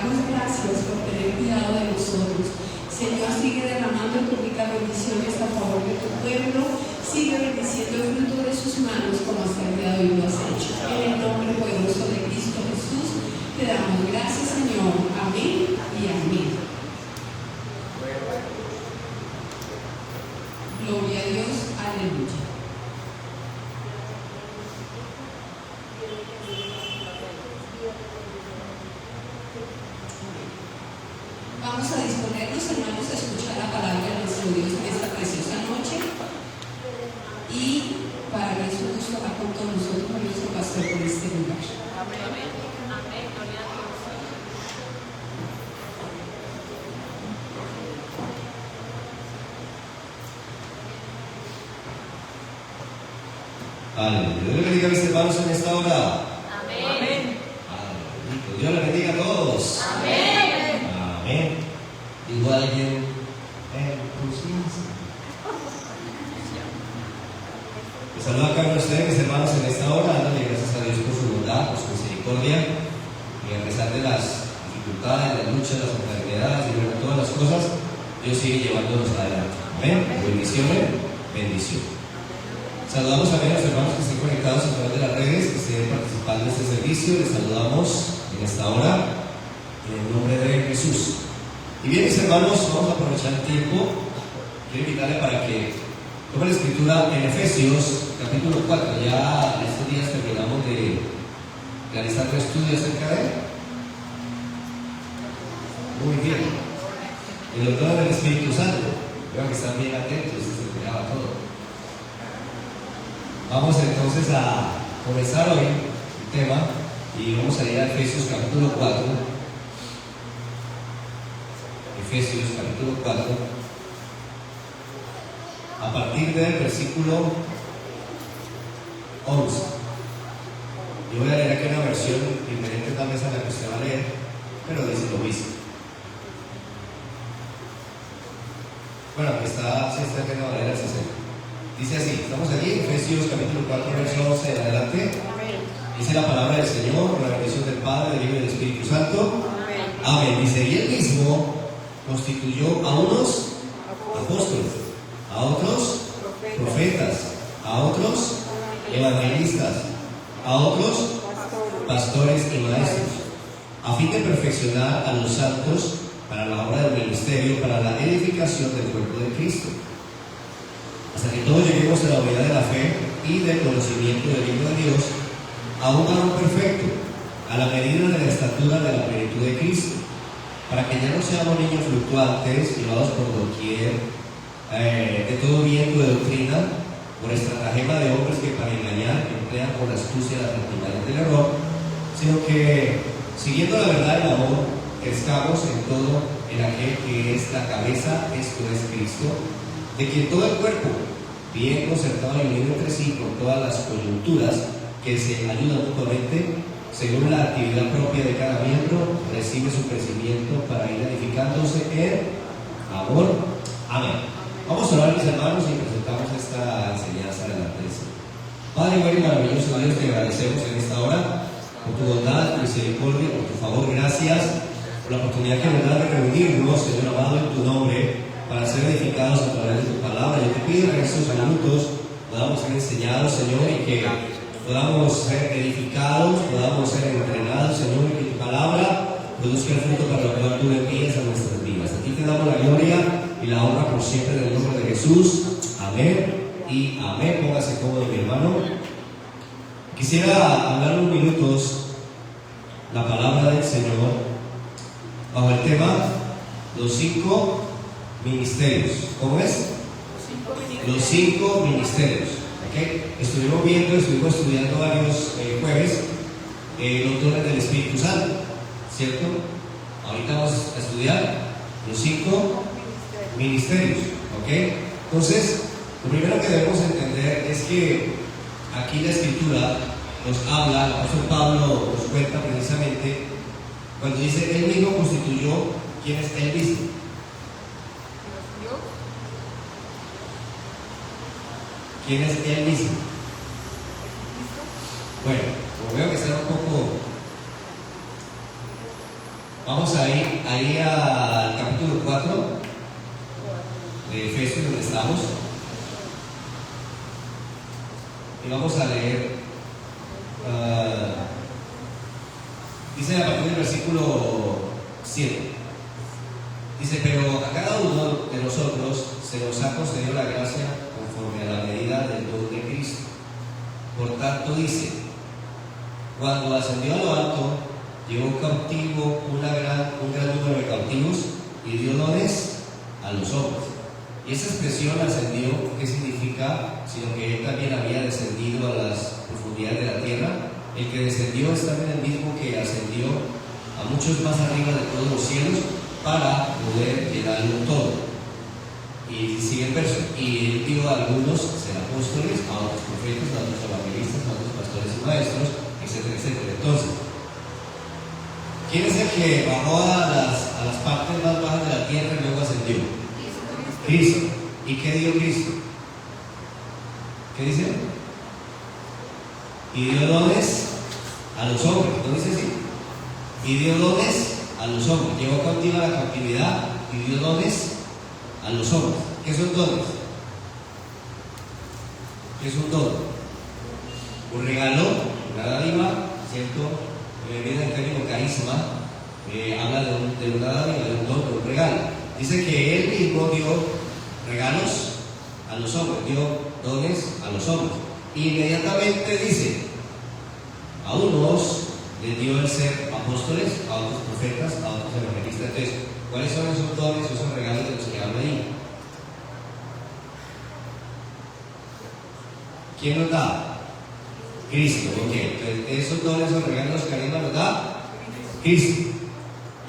damos gracias por tener cuidado de nosotros. Señor, sigue derramando tus ricas bendiciones a favor de tu pueblo. Sigue bendiciendo el fruto de sus manos como hasta el día de hoy lo has hecho. En el nombre poderoso de Cristo Jesús te damos gracias, Señor. Amén y amén. Gloria a Dios. Aleluya. Vamos a disponernos, hermanos, a escuchar la palabra de nuestro Dios en esta preciosa noche. Y para mí es un gusto estar con todos nosotros, nuestro pastor, por este lugar. Amén. Amén. Gloria a Dios. Aleluya. Dios le bendiga a mis hermanos en esta hora. Amén. Aleluya. Dios le bendiga a todos. Amén. Amén. Igual alguien les saluda a cada uno de ustedes, mis hermanos, en esta hora, dándole gracias a Dios por su bondad, por su misericordia, y a pesar de las dificultades, las luchas, las enfermedades y de todas las cosas, Dios sigue llevándonos adelante. Amén. Bendiciones, bendición. Saludamos también a los hermanos que estén conectados a través de las redes, que estén participando en este servicio. Les saludamos en esta hora, en el nombre de Jesús. Y bien, mis hermanos, vamos a aprovechar el tiempo. Quiero invitarle para que tome la escritura en Efesios, capítulo 4. Ya estos días terminamos de realizar un estudio acerca de él. Muy bien. El doctor del Espíritu Santo. Veo que están bien atentos, se esperaba todo. Vamos entonces a comenzar hoy el tema y vamos a ir a Efesios capítulo 4. Efesios capítulo 4, a partir del versículo 11. Yo voy a leer aquí una versión diferente tal vez a la que usted va a leer, pero dice lo mismo. Bueno, aquí está, si está en la manera, dice así, estamos aquí, Efesios capítulo 4, verso 11 en adelante. Dice la palabra del Señor, con la bendición del Padre, del Hijo y del Espíritu Santo. Amén. Dice, y él mismo constituyó a unos apóstoles, a otros profetas, a otros evangelistas, a otros pastores y maestros, a fin de perfeccionar a los santos para la obra del ministerio, para la edificación del cuerpo de Cristo, hasta que todos lleguemos a la unidad de la fe y del conocimiento del Hijo de Dios, a un varón perfecto, a la medida de la estatura de la plenitud de Cristo, para que ya no seamos niños fluctuantes, llevados por doquier, de todo viento de doctrina, por estratagema de hombres que para engañar emplean con astucia las prácticas del error, sino que, siguiendo la verdad y el amor, crezcamos en todo en aquel que es la cabeza, esto es Cristo, de quien todo el cuerpo, bien concertado y unido entre sí con todas las coyunturas que se ayudan mutuamente, según la actividad propia de cada miembro, recibe su crecimiento para ir edificándose en amor. Amén. Vamos a orar, mis hermanos, y presentamos esta enseñanza delante de Dios. Padre bueno y maravilloso Dios, te agradecemos en esta hora por tu bondad, tu misericordia, por tu favor. Gracias por la oportunidad que nos das de reunirnos, Señor amado, en tu nombre, para ser edificados a través de tu palabra. Yo te pido que en estos minutos podamos ser enseñados, Señor, y que podamos ser edificados, podamos ser entrenados, Señor, y que tu palabra produzca el fruto para lo que tú le envías a nuestras vidas. A ti te damos la gloria y la honra por siempre en el nombre de Jesús. Amén y amén. Póngase cómodo, mi hermano. Quisiera hablar unos minutos la palabra del Señor bajo el tema los 5 ministerios. ¿Cómo es? Los 5 ministerios. Estuvimos estudiando varios jueves los dones del Espíritu Santo, ¿cierto? Ahorita vamos a estudiar los 5 ministerios, ¿ok? Entonces, lo primero que debemos entender es que aquí la Escritura nos habla, el apóstol Pablo nos cuenta precisamente cuando dice él mismo constituyó. ¿Quién es él mismo? ¿Quién es él mismo? Bueno, como veo que está un poco Vamos a ir ahí al capítulo 4 de Efesios, donde estamos. Y vamos a leer. Dice a partir del versículo 7. Dice: pero a cada uno de nosotros se nos ha concedido la gracia conforme a la medida del don de Cristo. Por tanto dice: cuando ascendió a lo alto, llevó cautivo un gran número de cautivos y dio dones a los hombres. Y esa expresión ascendió, ¿qué significa? Sino que él también había descendido a las profundidades de la tierra. El que descendió es también el mismo que ascendió a muchos más arriba de todos los cielos para poder llenarlo todo. Y sigue el verso: y él dio a algunos ser apóstoles, a otros profetas, a otros evangelistas, a otros pastores y maestros, etcétera, etcétera. Entonces, ¿quién es el que bajó a las partes más bajas de la tierra y luego ascendió? Cristo. ¿Y qué dio Cristo? ¿Qué dice? Y dio dones a los hombres. ¿No dice así? Y dio dones a los hombres. Llevó cautiva la cautividad y dio dones a los hombres. ¿Qué son dones? ¿Qué es un don? Un regalo, una dádiva, ¿cierto? Viene el término carisma, habla de una dádiva, de un don, de un regalo. Dice que él mismo dio regalos a los hombres, dio dones a los hombres. Inmediatamente dice: a unos les dio el ser apóstoles, a otros profetas, a otros evangelistas. Entonces, ¿cuáles son esos dones, esos regalos de los que habla ahí? ¿Quién los da? Cristo. Ok, entonces esos dones, esos regalos, carismas los da Cristo.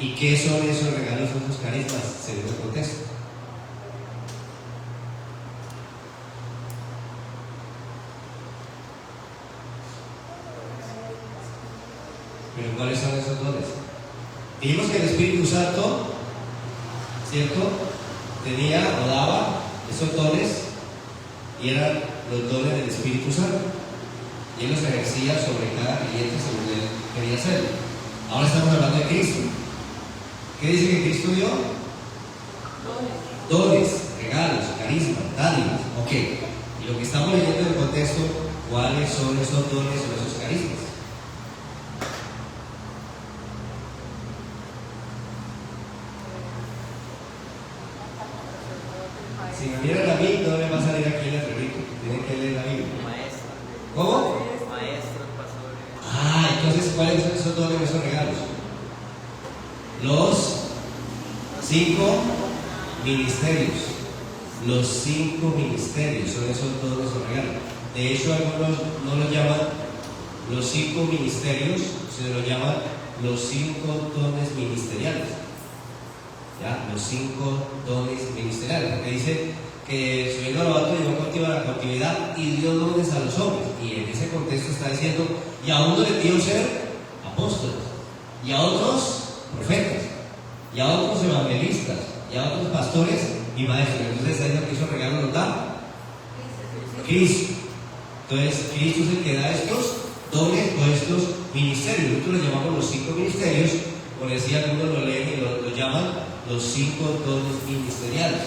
¿Y qué son esos regalos, esos carismas, según el contexto? ¿Pero cuáles son esos dones? Dijimos que el Espíritu Santo, ¿cierto?, tenía o daba esos dones, y eran los dones del Espíritu Santo, y él los ejercía sobre cada creyente según él quería hacerlo. Ahora estamos hablando de Cristo. ¿Qué dice que Cristo dio? Dones, regalos, carismas, dádivas. Ok. Y lo que estamos leyendo en el contexto, ¿cuáles son esos dones o esos carismas? Si me miran a mí, no me va a salir aquí el atrevito. Tienen que leer la Biblia. Maestro. ¿Cómo? Maestro, pastor. Entonces, ¿cuáles son esos dones, esos regalos? Los 5 ministerios. Los 5 ministerios son esos dones o regalos. De hecho, algunos no los llaman los 5 ministerios, sino los llaman los 5 dones ministeriales. ¿Ya? Los 5 dones ministeriales. Porque dice que subiendo a lo alto llevó cautiva la cautividad y dio dones a los hombres. Y en ese contexto está diciendo: y a uno les dio ser apóstoles, y a otros profetas, y a otros evangelistas, y a otros pastores y maestros. Entonces está diciendo que esos regalos los da Cristo. Entonces Cristo es el que da estos dones o estos ministerios. Nosotros los llamamos los 5 ministerios, como decía, algunos lo leen y lo llaman los 5 dones ministeriales.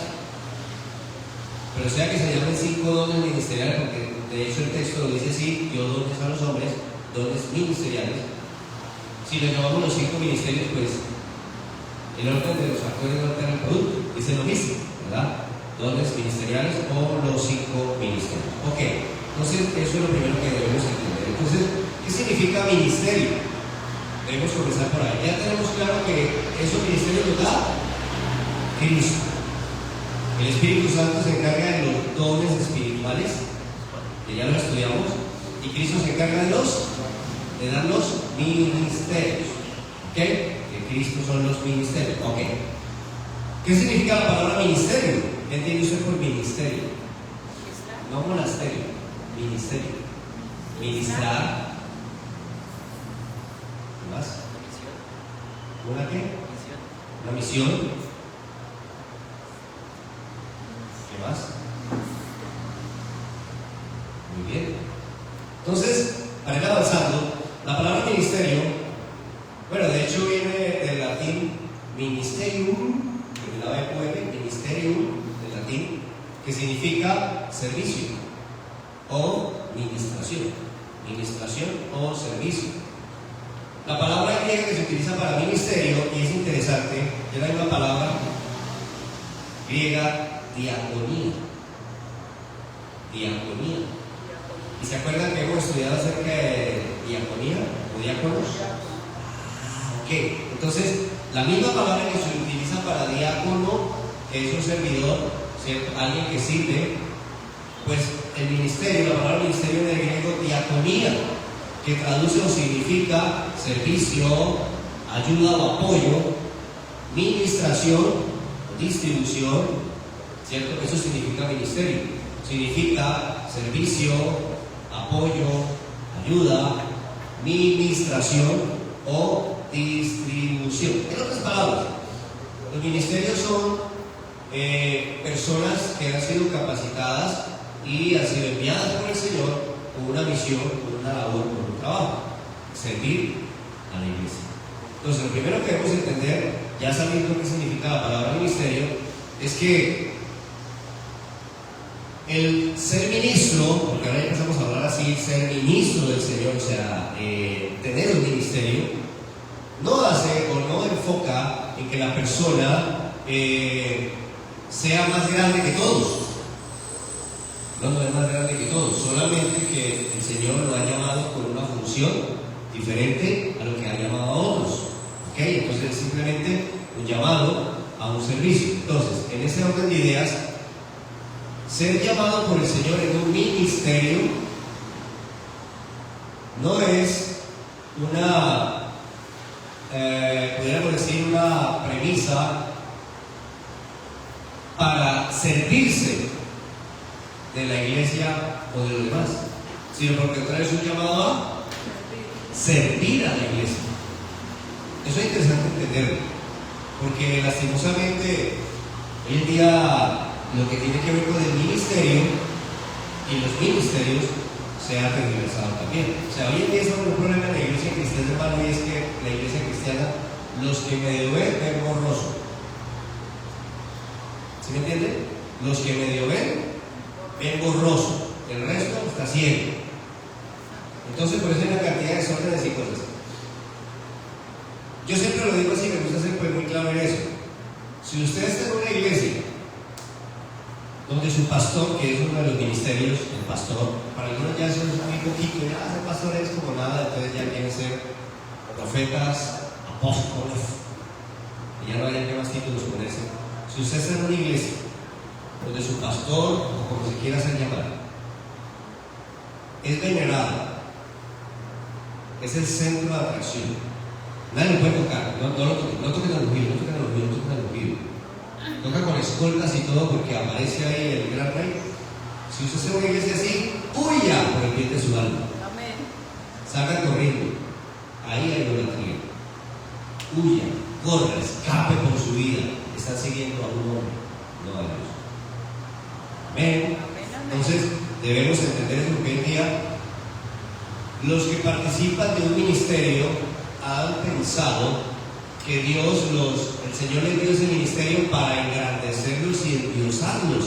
Pero sea que se llamen 5 dones ministeriales, porque de hecho el texto lo dice así: dio dones a los hombres, dones ministeriales. Si lo llamamos los 5 ministerios, pues el orden de los factores no altera el producto, dice lo mismo, ¿verdad? Dones ministeriales o los 5 ministerios. Ok, entonces eso es lo primero que debemos entender. Entonces, ¿qué significa ministerio? Debemos comenzar por ahí. Ya tenemos claro que esos ministerios los da Cristo. El Espíritu Santo se encarga de los dones espirituales, que ya lo estudiamos, y Cristo se encarga de dar los ministerios. ¿Ok? Que Cristo son los ministerios. Ok. ¿Qué significa la palabra ministerio? ¿Qué entiende usted por ministerio? No monasterio, ministerio. Ministrar. ¿Qué más? ¿Una qué? Una misión. ¿Qué más? Muy bien. Entonces, para ir avanzando, la palabra ministerio, bueno, de hecho viene del latín ministerium, terminaba en UM, ministerium, en latín, que significa servicio o ministración o servicio. La palabra griega que se utiliza para ministerio, y es interesante, es la misma palabra griega diaconía. ¿Y se acuerdan que hemos estudiado acerca de diaconía o diáconos? Ok, entonces la misma palabra que se utiliza para diácono, que es un servidor, ¿cierto? Alguien que sirve, pues el ministerio, la palabra ministerio en el griego diaconía, que traduce o significa servicio, ayuda o apoyo, ministración, distribución, ¿cierto? Eso significa ministerio. Significa servicio, apoyo, ayuda, ministración o distribución. En otras palabras, los ministerios son personas que han sido capacitadas y han sido enviadas por el Señor con una misión, con una labor, con un trabajo: servir a la iglesia. Entonces, lo primero que debemos entender, ya sabiendo qué significa la palabra ministerio, es que el ser ministro, porque ahora ya empezamos a hablar así, ser ministro del Señor, o sea, tener un ministerio, no hace o no enfoca en que la persona sea más grande que todos. No es más grande que todos, solamente que el Señor lo ha llamado con una función diferente a lo que ha llamado a otros. ¿Ok? Entonces es simplemente un llamado a un servicio. Entonces, en ese orden de ideas, ser llamado por el Señor en un ministerio no es una, podríamos decir, una premisa para servirse de la iglesia o de los demás, sino porque trae un llamado a servir a la iglesia. Eso es interesante entenderlo, porque lastimosamente hoy en día lo que tiene que ver con el ministerio y los ministerios se ha tergiversado también. O sea, hoy en día estamos en un problema en la iglesia cristiana, hermano, y es que la iglesia cristiana, los que medio ven borroso. ¿Sí me entienden? Los que medio ven borroso, el resto está ciego. Entonces, por eso hay una cantidad de desórdenes y cosas. Yo siempre lo digo así, me gusta ser pues muy claro en eso. Si usted está en una iglesia donde su pastor, que es uno de los ministerios, el pastor, para algunos ya eso es muy poquito, ya ser pastor es como nada, entonces ya quieren ser profetas, apóstoles, y ya no hay que más títulos ponerse. Si usted está en una iglesia donde su pastor, o como se quiera hacer llamar, es venerado, es el centro de atracción, nadie lo puede tocar, no toquen al ungido, toca con escoltas y todo, porque aparece ahí el gran rey. Si usted está en una iglesia así, huya por el bien de su alma. Salga corriendo, ahí hay idolatría. Huya, corra, escape por su vida. Están siguiendo a un hombre, no a Dios. Amén. Entonces debemos entender eso, porque hoy en día los que participan de un ministerio han pensado que el Señor les dio ese ministerio para engrandecerlos y endiosarlos,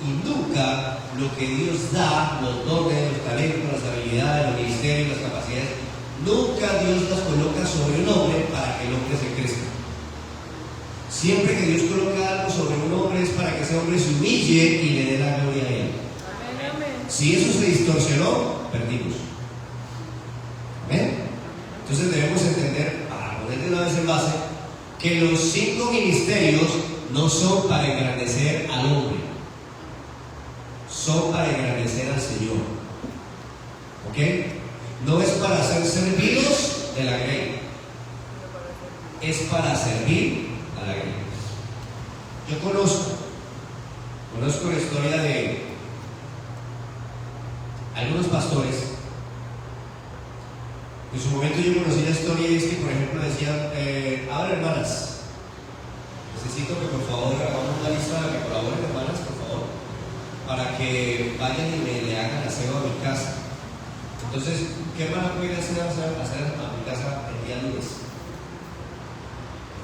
y nunca lo que Dios da, los dones, los talentos, las habilidades, los ministerios, las capacidades, nunca Dios las coloca sobre un hombre para que el hombre se crezca. Siempre que Dios coloca algo sobre un hombre es para que ese hombre se humille y le dé la gloria a él. Si eso se distorsionó, perdimos. ¿Amén? Entonces debemos entender, para poner de una vez en base, que los 5 ministerios no son para engrandecer al hombre, son para engrandecer al Señor. ¿Ok? No es para ser servidos de la grey, es para servir a la grey. Yo conozco la historia de algunos pastores. En su momento yo conocí la historia, y es que, por ejemplo, decían, a ver, hermanas, necesito que por favor hagamos una lista de que colaboren, hermanas, por favor, para que vayan y le hagan aseo a mi casa. Entonces, ¿qué hermana puede hacer a mi casa el día lunes?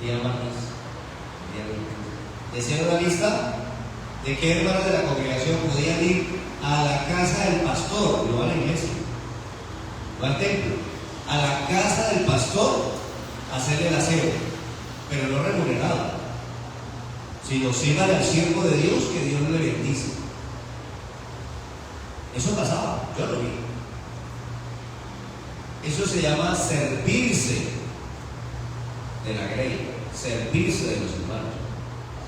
diamantes. Decía una lista de qué hermanos de la congregación podían ir a la casa del pastor, no a la iglesia, no al templo, a la casa del pastor a hacerle el aseo, pero no remunerado, sino sírvale al siervo de Dios que Dios le bendice. Eso pasaba, yo lo vi. Eso se llama servirse de la grey, servirse de los hermanos.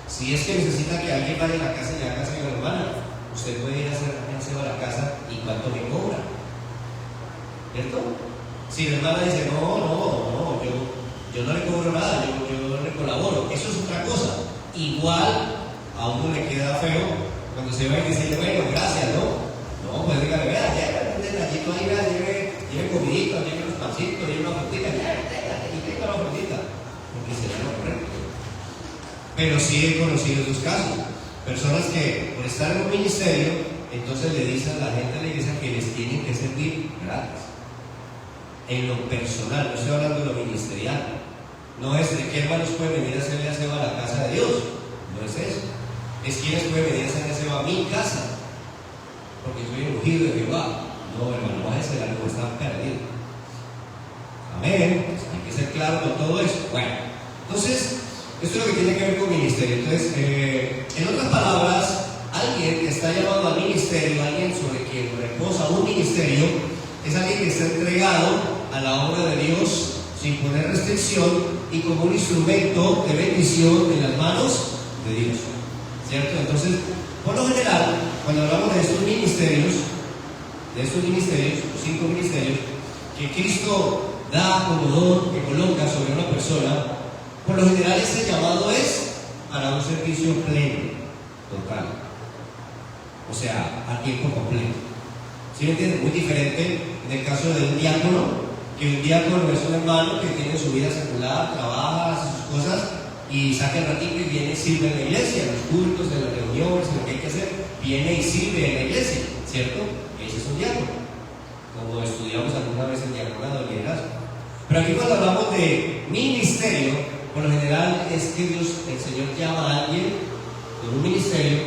Si es que necesita que alguien vaya a la casa y haga aseo a la hermana, usted puede ir a hacer aseo a la casa y cuánto me cobra, ¿cierto? Si la hermana dice, no, yo no le cobro nada, yo no le colaboro, eso es otra cosa. Igual a uno le queda feo cuando se va y dice, bueno, gracias, ¿no? No, pues dígale, vea, ya un detallito ahí, vea, lleve comidito, lleve unos pancitos, lleve una frutita, y tenga la frutita, porque será lo correcto. Pero sí he conocido esos casos, personas que por estar en un ministerio, entonces le dicen a la gente de la iglesia que les tienen que servir gratis. En lo personal, no estoy hablando de lo ministerial, no es de qué hermanos pueden venir a hacerle aseo a la casa de Dios, no es eso, es quienes pueden venir a hacerle aseo a mi casa, porque soy el ungido de Jehová. No, hermano, va a ser algo, están perdidos. Amén. Pues hay que ser claro con todo eso. Bueno, entonces, esto es lo que tiene que ver con ministerio. Entonces, en otras palabras, alguien que está llamado al ministerio, alguien sobre quien reposa un ministerio, es alguien que está entregado a la obra de Dios sin poner restricción y como un instrumento de bendición en las manos de Dios. ¿Cierto? Entonces, por lo general, cuando hablamos de estos ministerios, 5 ministerios, que Cristo da como don, que coloca sobre una persona, por lo general ese llamado es para un servicio pleno, total. O sea, a tiempo completo. ¿Sí me entienden? Muy diferente en el caso de un diácono, que un diácono es un hermano que tiene su vida secular, trabaja, hace sus cosas y saca el ratito y viene y sirve en la iglesia, en los cultos, en las reuniones, en lo que hay que hacer, viene y sirve en la iglesia, ¿cierto? Ese es un diácono, como estudiamos alguna vez el diaconado, el liderazgo. Pero aquí cuando hablamos de ministerio, por lo general es que Dios, el Señor llama a alguien con un ministerio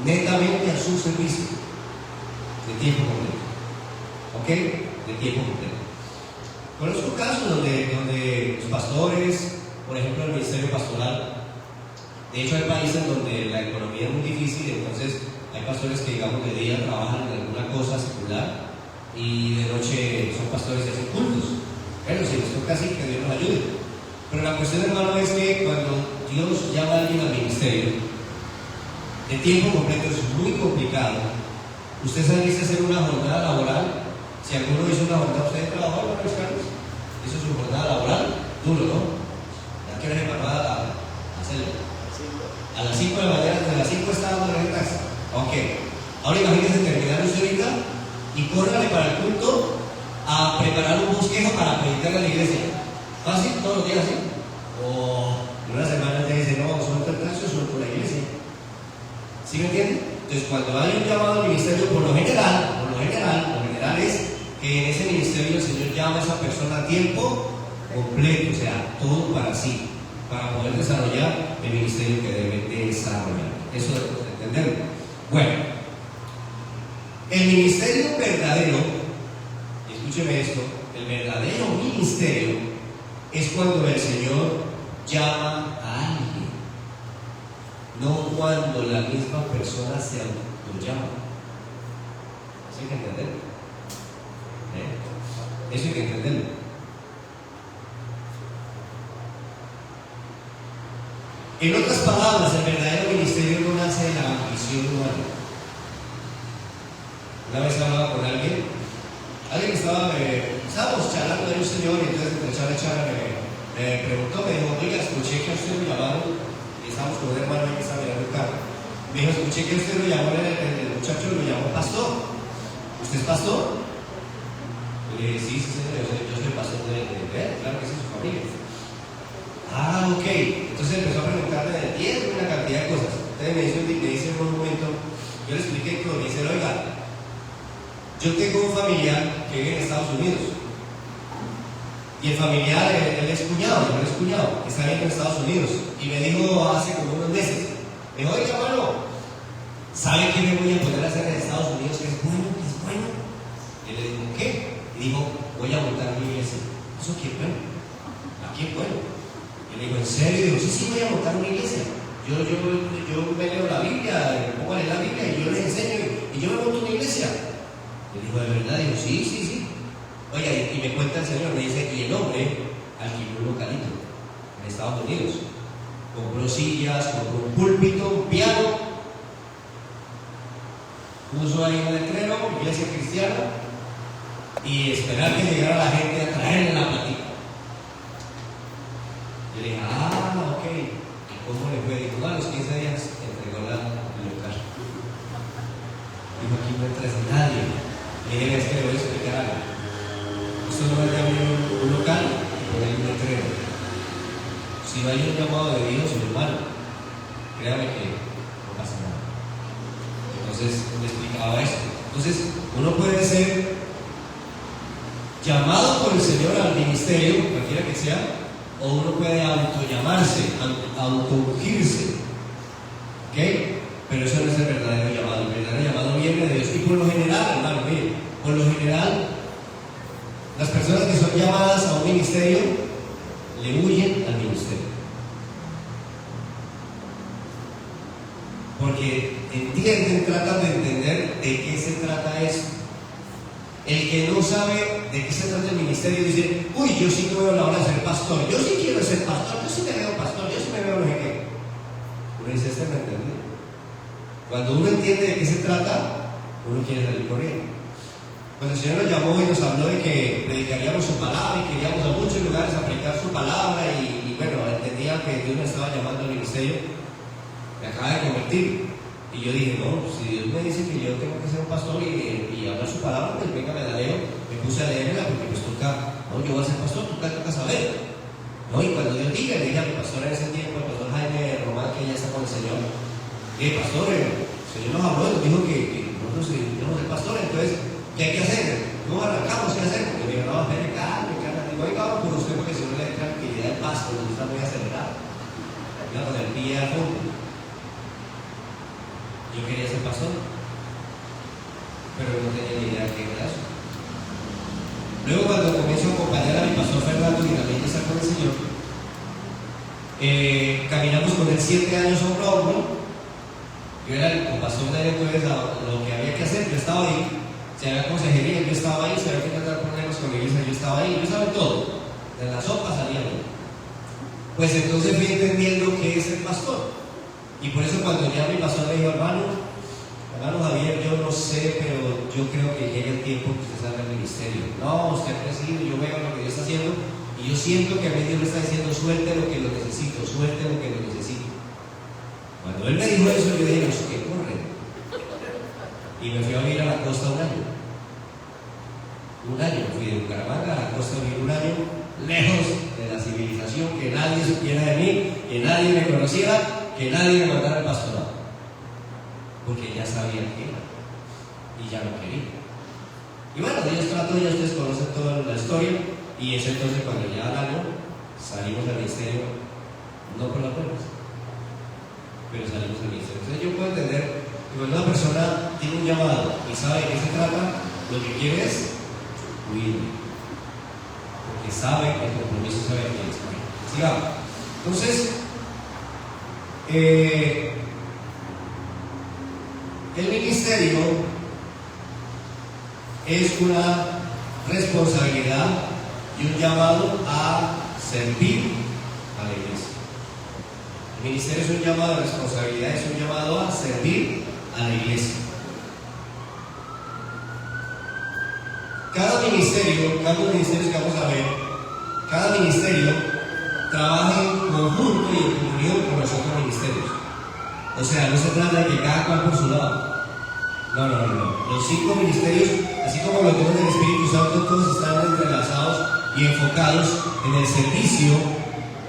netamente a su servicio, de tiempo completo. ¿Ok? De tiempo completo. Conozco casos donde los pastores, por ejemplo, el ministerio pastoral, de hecho hay países donde la economía es muy difícil, entonces hay pastores que, digamos, de día trabajan en alguna cosa secular y de noche son pastores y hacen cultos. Bueno, si les toca así, que Dios nos ayude. Pero la cuestión, hermano, es que cuando Dios llama a alguien al ministerio, de tiempo completo es muy complicado. Usted sabe que hacer una jornada laboral. Si alguno hizo una jornada, ¿usted trabajó en los carros? Hizo su jornada laboral, duro, ¿no? ¿A qué hora se paraba a hacerlo? A las 5 de la mañana, desde las 5 estábamos en la casa. Ok. Ahora imagínense terminar usted ahorita y córrale para el culto a preparar un bosquejo para predicar a la iglesia. ¿Fácil? ¿Todos los días así? O en una semana te dice, no, suelto el trazo, suelto la iglesia. ¿Sí me entienden? Entonces, cuando hay un llamado al ministerio, por lo general es que en ese ministerio el Señor llama a esa persona a tiempo completo, o sea, todo para sí, para poder desarrollar el ministerio que debe desarrollar. Eso debemos entenderlo. Bueno, el ministerio verdadero, y escúcheme esto, el verdadero ministerio es cuando el Señor llama a alguien, no cuando la misma persona se autollama. Eso hay que entenderlo. Eso hay que entenderlo. En otras palabras, el verdadero ministerio no nace de la ambición humana. Una vez hablaba con alguien estábamos charlando de un señor y entonces entre charla me preguntó, me dijo, oiga, escuché que a usted lo llamaron, y estábamos con un hermano que estaba mirando el carro. Me dijo, escuché que usted lo llamó, el muchacho lo llamó pastor. ¿Usted es pastor? Le dije, sí, señor, yo soy pastor de él, claro que sí, su familia. Ah, ok. Entonces empezó a preguntarme de 10, una cantidad de cosas. Entonces me dice en un momento, yo le expliqué todo, me dice, oiga, yo tengo un familiar que vive en Estados Unidos. Y el familiar, él es cuñado, está viviendo en Estados Unidos. Y me dijo hace como unos meses, me dijo, oiga, hermano, ¿sabe qué me voy a poner a hacer en Estados Unidos que es bueno, que es bueno? Y le digo, ¿qué? Y dijo, voy a montar mi iglesia. ¿Eso qué es bueno? ¿A quién bueno? Y le digo, ¿en serio? Y digo, sí, voy a montar una iglesia. Yo me leo la Biblia, me pongo a leer la Biblia y yo les enseño y yo me monto una iglesia. Le dijo, ¿de verdad? Digo, sí. Oye, y me cuenta el Señor, me dice, y el hombre alquiló un localito en Estados Unidos. Compró sillas, compró un púlpito, un piano, puso ahí un letrero, iglesia cristiana, y esperar que llegara la gente a traerle la platica. Yo le dije, ok. ¿Y cómo le fue? Dijo, a los 15 días entregó el local. Dijo, aquí no entra nadie. Le dije, es que le voy a explicar algo. Esto no es de abrir un local y poner un letrero. Si no hay un llamado de Dios, mi hermano, créame que no pasa nada. Entonces, me explicaba esto. Entonces, uno puede ser llamado por el Señor al ministerio, cualquiera que sea, o uno puede autollamarse, autoungirse. ¿Ok? Pero eso no es el verdadero llamado. El verdadero llamado viene de Dios. Y por lo general, hermano, mire, por lo general, las personas que son llamadas a un ministerio le huyen al ministerio. Porque tratan de entender de qué se trata eso. El que no sabe de qué se trata el ministerio dice, uy, yo sí no veo la hora de ser pastor, yo sí quiero ser pastor, yo sí me veo pastor, yo sí me veo no sé qué. Uno dice, me entendió. Cuando uno entiende de qué se trata, uno quiere salir corriendo. Cuando el Señor nos llamó y nos habló de que predicaríamos su palabra y queríamos a muchos lugares aplicar su palabra y bueno, entendía que Dios me estaba llamando al ministerio, me acaba de convertir. Y yo dije, no, si Dios me dice que yo tengo que ser un pastor y hablar su palabra, pues venga, me la leo. Me puse a leerla porque pues toca, no, yo voy a ser pastor, toca saber. No, y cuando Dios diga, le dije a mi pastor en ese tiempo, el pastor Jaime Román, que ya está con el Señor, dije, pastor, el Señor nos habló, nos dijo que nosotros íbamos a ser pastores, entonces, ¿qué hay que hacer? ¿Cómo arrancamos? ¿Qué hacer? Porque me dijo, no, espere, calma. Digo, oiga, vamos por usted porque si no le da tranquilidad el paso, nos está muy acelerado. Iba con el pie al fondo. Yo quería ser pastor, pero no tenía ni idea de qué era eso. Luego, cuando comienzo a acompañar a mi pastor Fernando y también está con el Señor, caminamos con él 7 años hombro a hombro. Yo era el compastor de él, entonces lo que había que hacer, yo estaba ahí. Si había consejería, yo estaba ahí. Si había que tratar problemas con la iglesia, yo estaba ahí. Yo sabía todo. De la sopa salía yo. Pues entonces fui entendiendo qué es el pastor. Y por eso cuando ya mi pastor me dijo, hermano Javier, yo no sé, pero yo creo que llega el tiempo que usted salga al ministerio. No, usted ha crecido, yo veo lo que Dios está haciendo y yo siento que a mí Dios me está diciendo, suelte lo que lo necesito, suelte lo que lo necesito. Cuando él me dijo eso, yo dije, ¿qué corre? Y me fui a vivir a la costa un año. Fui de Bucaramanga a la costa, viví un año, lejos de la civilización, que nadie supiera de mí, que nadie me conociera, que nadie me mandara al pastorado, porque ya sabía que era y ya no quería. Y bueno, Dios trató, ya ustedes conocen toda la historia, y es entonces cuando ya al año salimos del ministerio, no por las buenas, pero salimos del ministerio. Entonces yo puedo entender que cuando una persona tiene un llamado y sabe de qué se trata, lo que quiere es huir, porque sabe que el compromiso sabe que es. Sigamos. Entonces, el ministerio es una responsabilidad y un llamado a servir a la iglesia. El ministerio es un llamado de responsabilidad, es un llamado a servir a la iglesia. Cada ministerio que vamos a ver, cada ministerio trabaja en conjunto y en comunión con los otros ministerios. O sea, no se trata de que cada cual por su lado. No. Los 5 ministerios, así como los dones del Espíritu Santo, todos están entrelazados y enfocados en el servicio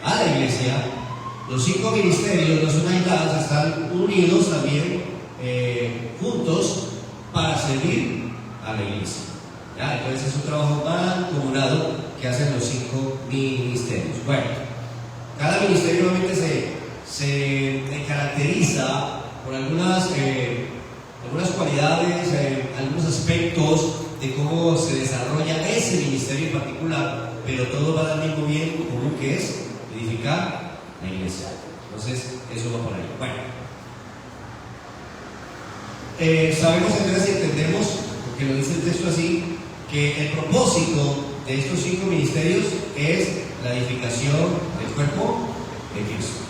a la iglesia. Los 5 ministerios no son aislados, están unidos también, juntos, para servir a la iglesia. ¿Ya? Entonces es un trabajo mancomunado que que hacen los 5 ministerios. Bueno, cada ministerio obviamente se caracteriza por algunas cualidades, algunos aspectos de cómo se desarrolla ese ministerio en particular, pero todo va al mismo bien común, que es edificar la iglesia. Entonces, eso va por ahí. Bueno, sabemos entonces y entendemos, porque lo dice el texto así, que el propósito de estos 5 ministerios es la edificación del cuerpo de Cristo.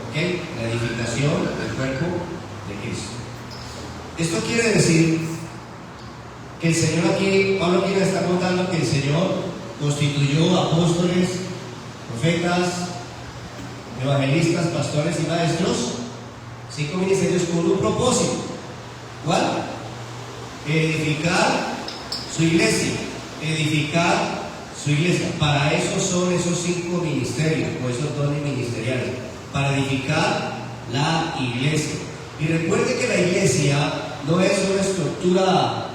¿Okay? La edificación del cuerpo de Cristo. Esto quiere decir que el Señor aquí, Pablo aquí nos está contando que el Señor constituyó apóstoles, profetas, evangelistas, pastores y maestros, 5 ministerios con un propósito. ¿Cuál? Edificar su iglesia. Edificar su iglesia. Para eso son esos 5 ministerios, o esos dones ministeriales, para edificar la iglesia. Y recuerde que la iglesia no es una estructura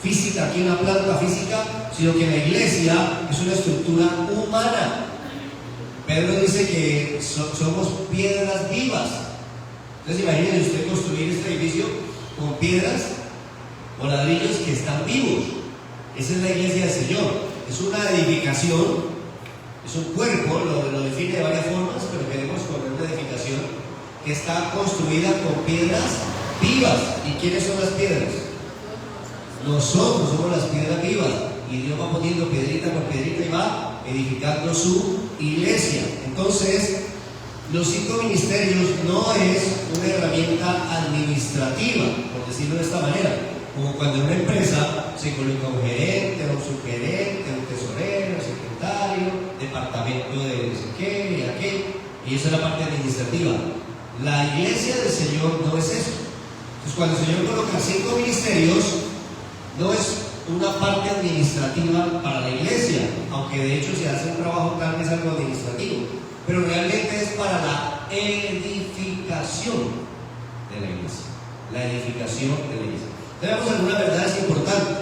física, aquí una planta física, sino que la iglesia es una estructura humana. Pedro dice que somos piedras vivas. Entonces imagínense usted construir este edificio con piedras o ladrillos que están vivos. Esa es la iglesia del Señor. Es una edificación, es un cuerpo, lo define de varias formas, pero queremos poner una edificación que está construida con piedras vivas. ¿Y quiénes son las piedras? Nosotros somos las piedras vivas. Y Dios va poniendo piedrita por piedrita y va edificando su iglesia. Entonces, los 5 ministerios no es una herramienta administrativa, por decirlo de esta manera, como cuando en una empresa se coloca un gerente, un subgerente, un tesorero, un secretario, departamento de no sé qué y aquel, y esa es la parte administrativa. La iglesia del Señor no es eso. Entonces, cuando el Señor coloca 5 ministerios, no es una parte administrativa para la iglesia, aunque de hecho se hace un trabajo tal vez algo administrativo, pero realmente es para la edificación de la iglesia. La edificación de la iglesia. Tenemos algunas verdades importantes.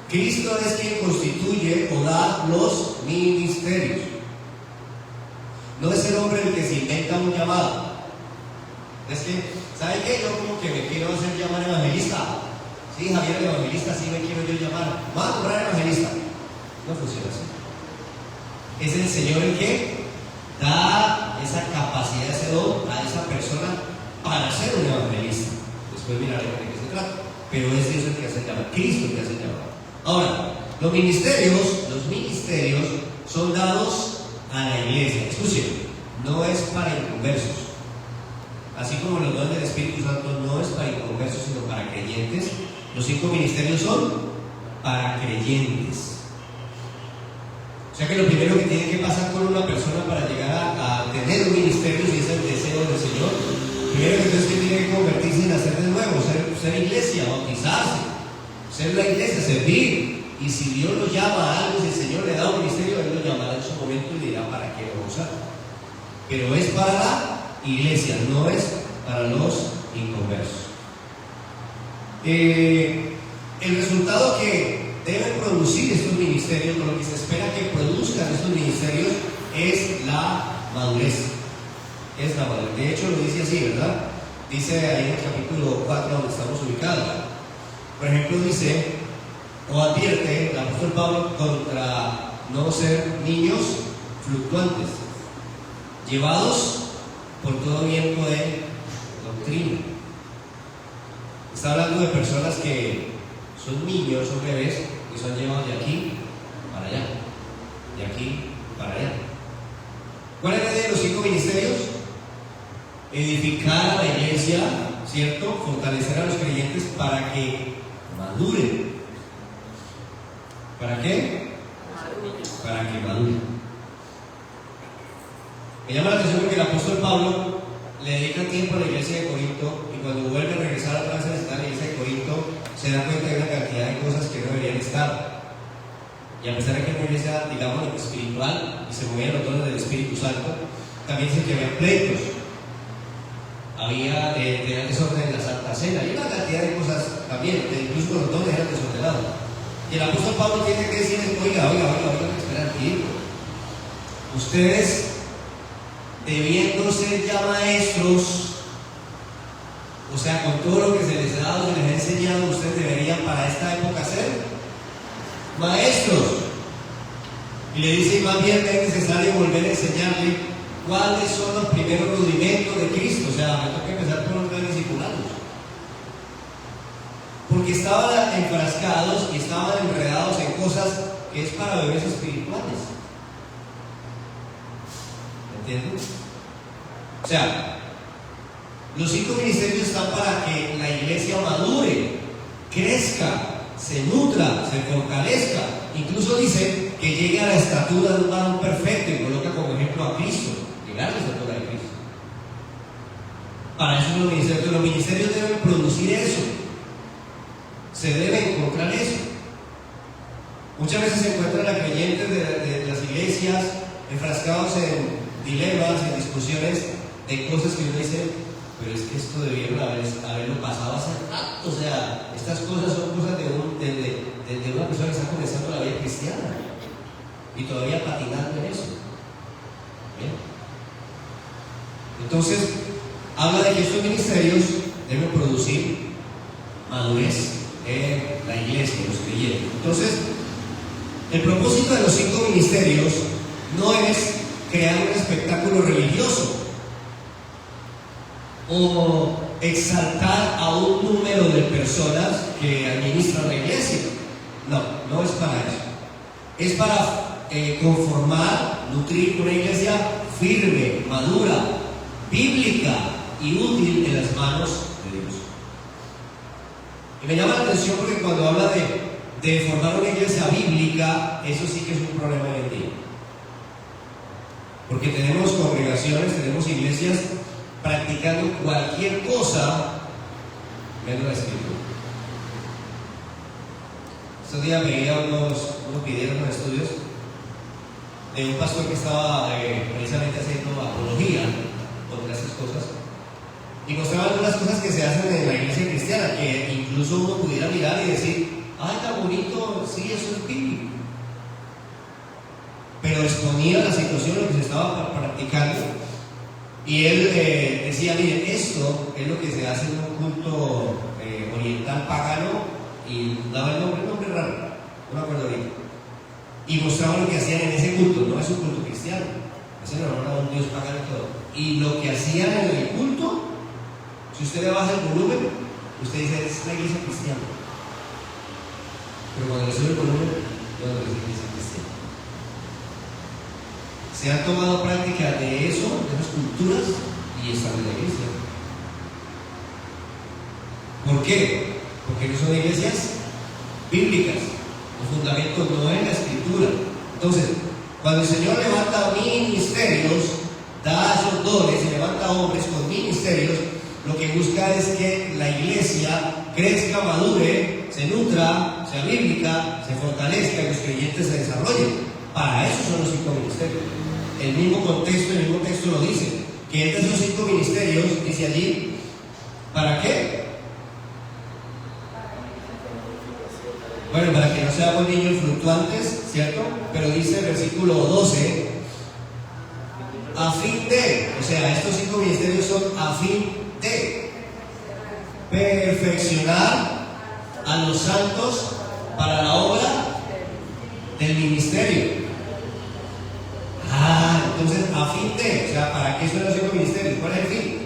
Cristo es quien constituye o da los ministerios. No es el hombre el que se inventa un llamado. Es que, ¿sabe qué? Yo como que me quiero hacer llamar evangelista. Sí, Javier, el evangelista, sí me quiero yo llamar. Vamos a nombrar evangelista. No funciona así. Es el Señor el que da esa capacidad, ese don a esa persona para ser un evangelista. Después miraremos de qué se trata. Pero es Dios el que hace el llamado, Cristo el que hace el llamado. Ahora, los ministerios son dados a la iglesia. Escuchen, no es para inconversos. Así como los dones del Espíritu Santo no es para inconversos, sino para creyentes. Los 5 ministerios son para creyentes. O sea que lo primero que tiene que pasar con una persona para llegar a tener un ministerio, si es el deseo del Señor, primero que entonces que tiene que convertirse en nacer de nuevo, ser iglesia, bautizarse, ser la iglesia, servir. Y si Dios lo llama a algo, si el Señor le da un ministerio, Él lo llamará en su momento y dirá para qué lo usar. Pero es para la iglesia, no es para los inconversos. El resultado que deben producir estos ministerios, o lo que se espera que produzcan estos ministerios, es la madurez. Es la madurez. De hecho, lo dice así, ¿verdad? Dice ahí en el capítulo 4, donde estamos ubicados. Por ejemplo, dice, o advierte el apóstol Pablo contra no ser niños fluctuantes, llevados por todo viento de doctrina. Está hablando de personas que son niños, son bebés, que son llevados de aquí para allá, de aquí para allá. ¿Cuál es la idea de los 5 ministerios? Edificar a la iglesia, ¿cierto? Fortalecer a los creyentes para que maduren. ¿Para qué? Para que maduren. Me llama la atención porque el apóstol Pablo le dedica tiempo a la iglesia de Corinto, y cuando vuelve a regresar a la iglesia de Corinto, se da cuenta de una cantidad de cosas que no deberían estar. Y a pesar de que era una iglesia, digamos, espiritual, y se movían los dones del Espíritu Santo, también se que había pleitos. Había desorden en la Santa Cena, y una cantidad de cosas también, incluso los dones eran desordenados. Y el apóstol Pablo tiene que decir, oiga, espera aquí. Ustedes, debiendo ser ya maestros, o sea, con todo lo que se les ha dado, se les ha enseñado, ustedes deberían para esta época ser maestros. Y le dice, más bien es necesario volver a enseñarle cuáles son los primeros rudimentos de Cristo. O sea, me toca empezar por los grandes discipulados. Porque estaban enfrascados y estaban enredados en cosas que es para bebés espirituales. ¿Me entienden? O sea, los 5 ministerios están para que la iglesia madure, crezca, se nutra, se fortalezca. Incluso dice que llegue a la estatura de un varón perfecto y coloca como ejemplo a Cristo, llegar a la estatura de Cristo. Para eso son los ministerios. Los ministerios deben producir eso. Se debe encontrar eso. Muchas veces se encuentran a creyentes de las iglesias enfrascados en dilemas, en discusiones de cosas que uno dice, pero es que esto debieron haberlo pasado hace rato. O sea, estas cosas son cosas de una persona que está comenzando la vida cristiana y todavía patinando en eso. ¿Bien? Entonces, habla de que estos ministerios deben producir madurez en la iglesia, en los creyentes. Entonces, el propósito de los 5 ministerios no es crear un espectáculo religioso o exaltar a un número de personas que administran la iglesia. No es para eso. Es para conformar, nutrir una iglesia firme, madura, bíblica y útil en las manos de Dios. Y me llama la atención porque cuando habla de formar una iglesia bíblica, eso sí que es un problema hoy en día. Porque tenemos congregaciones, tenemos iglesias practicando cualquier cosa menos la escritura. Estos días veía unos videos, unos estudios de un pastor que estaba precisamente haciendo apología contra estas cosas y mostraba algunas cosas que se hacen en la iglesia cristiana que incluso uno pudiera mirar y decir, ay, tan bonito, sí, eso es bíblico, pero exponía la situación, lo que se estaba practicando. Y él decía, miren, esto es lo que se hace en un culto oriental pagano, y daba el nombre raro, no me acuerdo ahorita. Y mostraba lo que hacían en ese culto, no es un culto cristiano, ese no era un Dios pagano y todo. Y lo que hacían en el culto, si usted le baja el volumen, usted dice, es la iglesia cristiana. Pero cuando le sube el volumen, no es la iglesia cristiana. Se han tomado práctica de eso, de esas culturas, y están en la iglesia. ¿Por qué? Porque no son iglesias bíblicas. El fundamento no es la escritura. Entonces, cuando el Señor levanta ministerios, da esos dones y levanta hombres con ministerios, lo que busca es que la iglesia crezca, madure, se nutra, sea bíblica, se fortalezca y los creyentes se desarrollen. Para eso son los 5 ministerios. El mismo texto lo dice, que de esos 5 ministerios, dice allí, ¿para qué? Bueno, para que no seamos niños fluctuantes, ¿cierto? Pero dice el versículo 12, a fin de, o sea, estos 5 ministerios son a fin de perfeccionar a los santos para la obra del ministerio. Entonces, a fin de, o sea, ¿para qué son los 5 ministerios? ¿Cuál es el fin?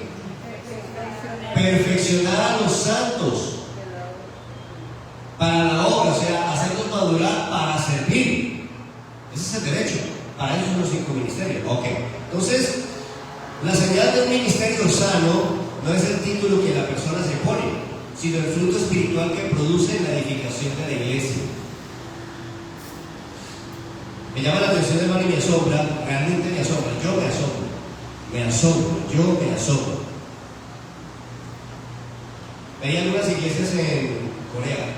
Perfeccionar a los santos para la obra, o sea, hacerlos madurar para servir. Ese es el derecho. Para eso son los 5 ministerios. Ok. Entonces, la señal de un ministerio sano no es el título que la persona se pone, sino el fruto espiritual que produce en la edificación de la iglesia. Me llama la atención, hermano, y me asombra, realmente me asombra, yo me asombro. Veía algunas iglesias en Corea.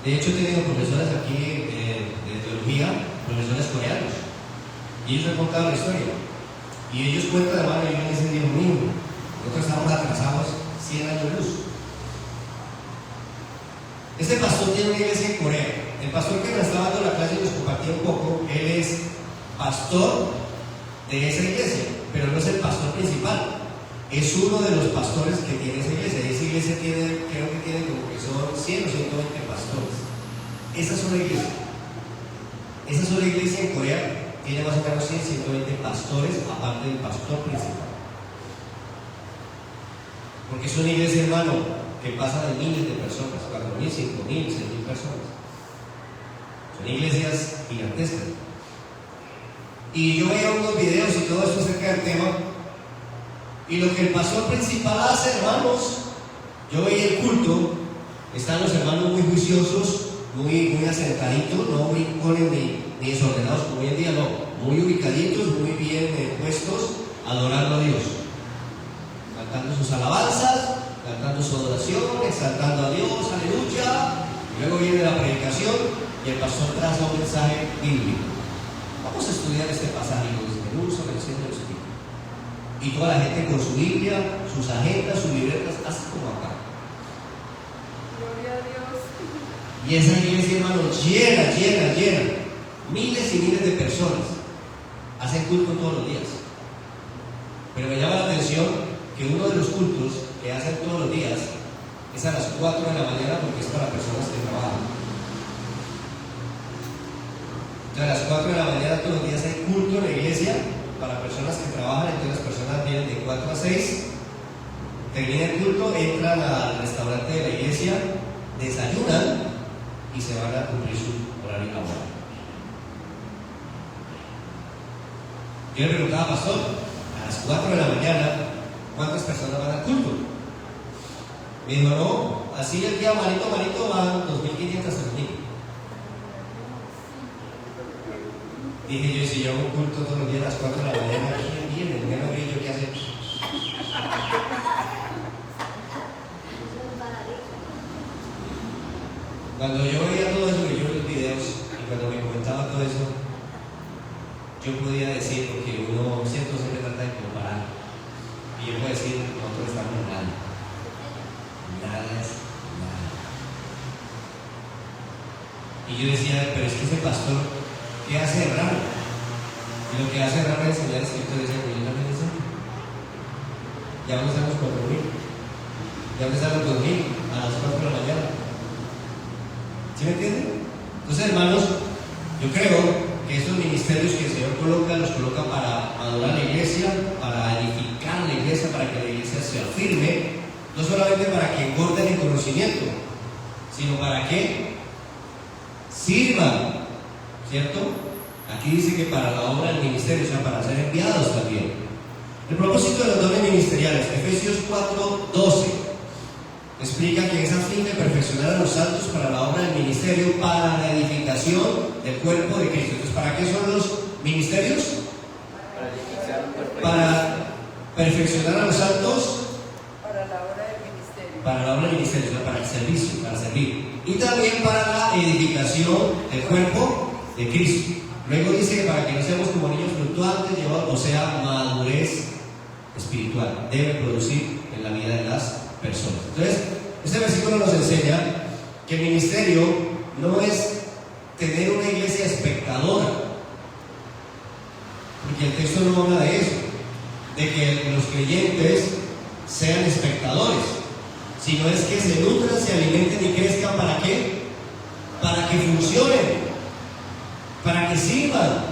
De hecho, he tenido profesores aquí de teología, profesores coreanos, y ellos me han contado la historia. Y ellos cuentan, hermano, y yo me dicen, Dios mío, nosotros estamos atrasados 100 años luz. Este pastor tiene una iglesia en Corea. El pastor que nos estaba dando la clase y nos compartía un poco, él es pastor de esa iglesia, pero no es el pastor principal. Es uno de los pastores que tiene esa iglesia. Esa iglesia tiene, creo que tiene como que son 100 o 120 pastores. Esa es una iglesia. Esa sola iglesia en Corea tiene más o menos 100, 120 pastores, aparte del pastor principal. Porque es una iglesia, hermano, que pasa de miles de personas, 4.000, 5.000, 6.000 personas. Son iglesias gigantescas. Y yo veía unos videos y todo esto acerca del tema. Y lo que el pastor principal hace, hermanos, yo veía el culto, están los hermanos muy juiciosos, muy asentaditos, no brincones ni desordenados como hoy en día, no, muy ubicaditos, muy bien puestos, adorando a Dios, cantando sus alabanzas, cantando su adoración, exaltando a Dios, aleluya. Y luego viene la predicación y el pastor traza un mensaje bíblico. Vamos a estudiar este pasaje, lo desmenuza, lo enseña, lo explica. Y toda la gente con su Biblia, sus agendas, sus libretas, así como acá. Gloria a Dios. Y esa iglesia, hermano, llena. Miles y miles de personas hacen culto todos los días. Pero me llama la atención que uno de los cultos que hacen todos los días es a las 4 de la mañana, porque es para personas que trabajan. Entonces, a las 4 de la mañana todos los días hay culto en la iglesia para personas que trabajan. Entonces las personas vienen de 4 a 6, termina el culto, entran al restaurante de la iglesia, desayunan y se van a cumplir su horario laboral. Yo le preguntaba, pastor, a las 4 de la mañana, ¿cuántas personas van al culto? Me dijo, no, así el día malito van 2.500 a 3.000. Dije yo, si yo hago un culto todos los días a las 4 de la mañana, ¿quién viene? ¿Qué no brillo? ¿Qué hace? Cuando yo veía todo eso, que yo vi los videos y cuando me comentaba todo eso, yo podía decir, porque uno siempre trata de comparar, y yo puedo decir, nosotros estamos en nada. Nada es nada. Y yo decía, pero es que ese pastor, ¿qué hace raro? Y lo que hace raro es enseñar escritos, decía, yo también enseño. Ya vamos a los 4.000. Ya vamos a los 2.000 a las 4 de la mañana. ¿Sí me entienden? Entonces, hermanos, yo creo que estos ministerios que el Señor coloca, los coloca para adorar a la iglesia, para edificar la iglesia, para que la iglesia se afirme, no solamente para que engorden el conocimiento, sino para que sirvan, ¿cierto? Aquí dice que para la obra del ministerio, o sea, para ser enviados también. El propósito de los dones ministeriales, Efesios 4:12. Explica que es a fin de perfeccionar a los santos para la obra del ministerio, para la edificación del cuerpo de Cristo. Entonces, ¿para qué son los ministerios? Para perfeccionar a los santos. Para la obra del ministerio. Para la obra del ministerio, o sea, para el servicio, para servir. Y también para la edificación del cuerpo de Cristo. Luego dice que para que no seamos como niños fluctuantes, o sea, madurez espiritual. Debe producir en la vida de las personas. Entonces, este versículo nos enseña que el ministerio no es tener una iglesia espectadora, porque el texto no habla de eso, de que los creyentes sean espectadores, sino es que se nutran, se alimenten y crezcan. ¿Para qué? Para que funcionen, para que sirvan,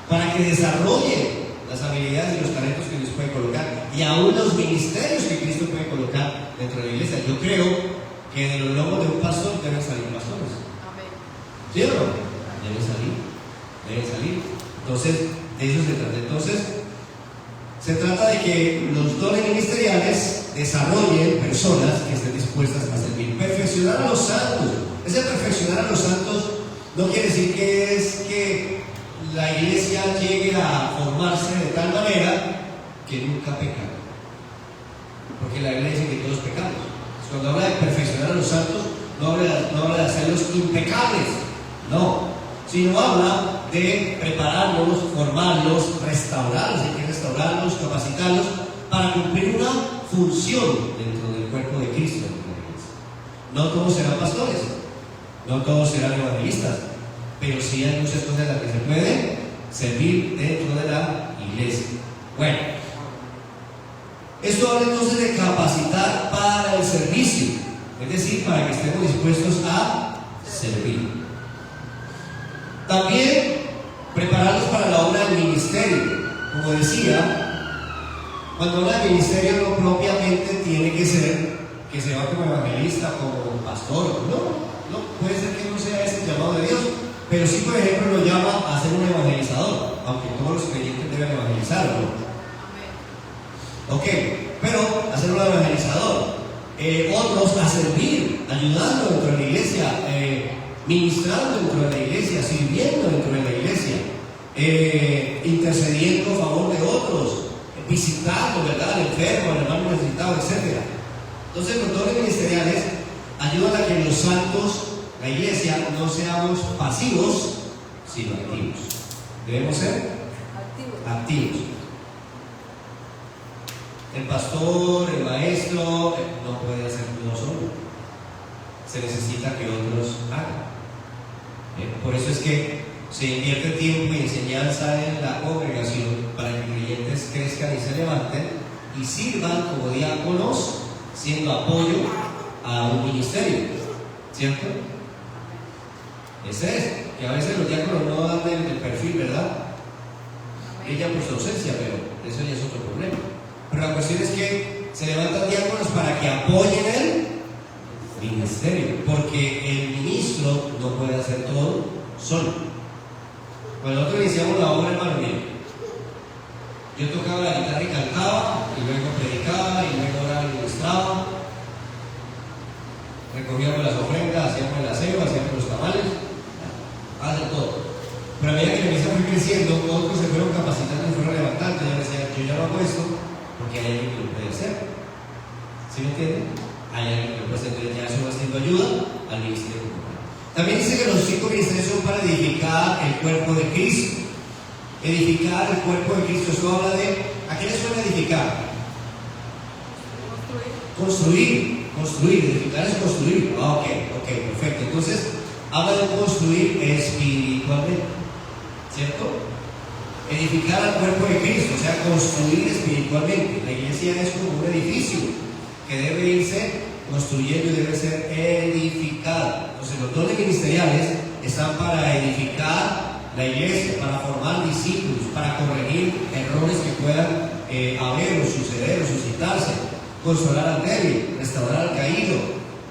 para que desarrollen las habilidades y los talentos que Dios puede colocar, y aún los ministerios que Cristo puede colocar dentro de la iglesia. Yo creo que de los lomos de un pastor deben salir pastores. Amén. ¿Sí o no? Deben salir. Entonces, de eso se trata. Entonces, se trata de que los dones ministeriales desarrollen personas que estén dispuestas a servir. Perfeccionar a los santos. Ese perfeccionar a los santos no quiere decir que es que la iglesia llegue a formarse de tal manera que nunca pecan, porque la Biblia dice que todos pecamos. Cuando habla de perfeccionar a los santos, no habla de hacerlos impecables, no, sino habla de prepararlos, formarlos, restaurarlos, hay que restaurarlos, capacitarlos para cumplir una función dentro del cuerpo de Cristo. No todos serán pastores, no todos serán evangelistas, pero sí hay muchas cosas en las que se puede servir dentro de la iglesia. Bueno, esto habla entonces de capacitar para el servicio, es decir, para que estemos dispuestos a servir. También prepararlos para la obra del ministerio. Como decía, cuando habla de ministerio no propiamente tiene que ser que se va como evangelista, como pastor, no, puede ser que no sea ese el llamado de Dios, pero sí, por ejemplo, lo llama a ser un evangelizador, aunque todos los creyentes deben evangelizar, ¿no? Ok, pero a ser un evangelizador, otros a servir, ayudando dentro de la iglesia, ministrando dentro de la iglesia, sirviendo dentro de la iglesia, intercediendo a favor de otros, visitando, ¿verdad?, al enfermo, al hermano necesitado, etc. Entonces, los dones ministeriales ayudan a que los santos, la iglesia, no seamos pasivos, sino activos. Debemos ser activos. El pastor, el maestro, no puede hacer todo solo. Se necesita que otros hagan. Por eso es que se invierte tiempo y enseñanza en la congregación para que creyentes crezcan y se levanten y sirvan como diáconos, siendo apoyo a un ministerio, ¿cierto? Ese es, que a veces los diáconos no dan el perfil, ¿verdad? Ella por su ausencia, pero eso ya es otro problema. Pero la cuestión es que se levantan diáconos para que apoyen el ministerio, porque el ministro no puede hacer todo solo. Cuando nosotros iniciamos la obra, hermano mío, yo tocaba la guitarra y cantaba, y luego predicaba, y luego oraba y ministraba, recogíamos las ofrendas, hacíamos el aseo, hacíamos los tamales, hacen todo. Pero a medida que la iglesia fue creciendo, otros se fueron capacitando y fueron levantando. Yo decía, yo ya no hago esto porque hay alguien que lo puede hacer. ¿Sí me entienden? Hay alguien que lo puede hacer, entonces ya eso va siendo ayuda al ministerio. También dice que los 5 ministerios son para edificar el cuerpo de Cristo. Edificar el cuerpo de Cristo, eso habla de, ¿a qué le suena edificar? Construir, edificar es construir. Ok, perfecto. Entonces, habla de construir espiritualmente, ¿cierto? Edificar al cuerpo de Cristo, o sea, construir espiritualmente. La iglesia es como un edificio que debe irse construyendo y debe ser edificado. Entonces, los dones ministeriales están para edificar la iglesia, para formar discípulos, para corregir errores que puedan haber o suceder o suscitarse, consolar al débil, restaurar al caído,